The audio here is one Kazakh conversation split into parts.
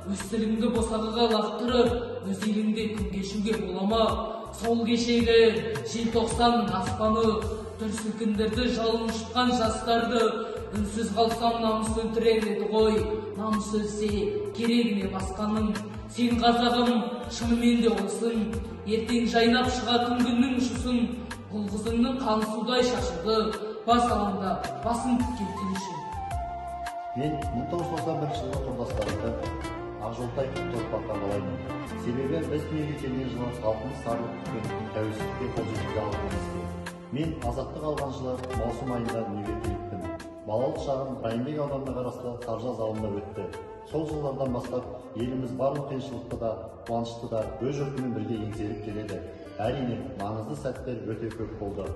өз тіліңді босағаға лақтырып, өз еліңде күн кешуге болама. Сол кешегі желтоқсан аспаны, дүр сілкіндірді жалын ұшқан жастарды. Үнсіз қалсам намыс өлтірер еді ғой, намыс өлсе керегіне басқаның. Сен қазағым, шынымен де олсың, ертең жайнап шығатын күннің ұшысын. Бұл қызыңның қаны судай шашылды, бас алаңда басын тіккен түн үшін. Мен 1991 жылғы құрдастарымды Ақжолтай торпаққа балаймын. Себебі біз дүниеге келген жылы халқымыз сарылып күткен тәуелсіздікке қол жеткізе алғанымызды. Мен азаттық алған жылы маусым айында дүниеге келіппін. Балалық шағым Райымбек ауданына қарасты Саржаз ауылында өтті. Сол жылдардан бастап еліміз барлық қиыншылықты да, қуанышты да өз жұртымен бірге еңсеріп келеді. Әрине, маңызды сәттер өте көп болды.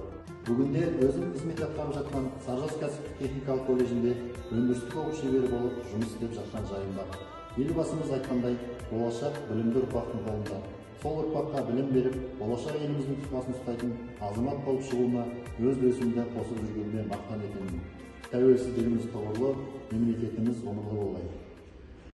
Бүгінде өзім қызмет атқарып жатқан Саржаз кәсіптік техникалық колледжінде өндірістік оқу шебері болып жұмыс істеп жатқан жайым бар. Елбасымыз айтқандай, болашақ білімді ұрпақтың қолында. Сол ұрпаққа білім беріп, болашақ еліміздің тұтқасын ұстайтын азамат болып шығуына өз үлесімді қосып жүргеніме мақтан етемін. Тәуелсіздігіміз тұғырлы, мемлекетіміз ғұмырлы болғай.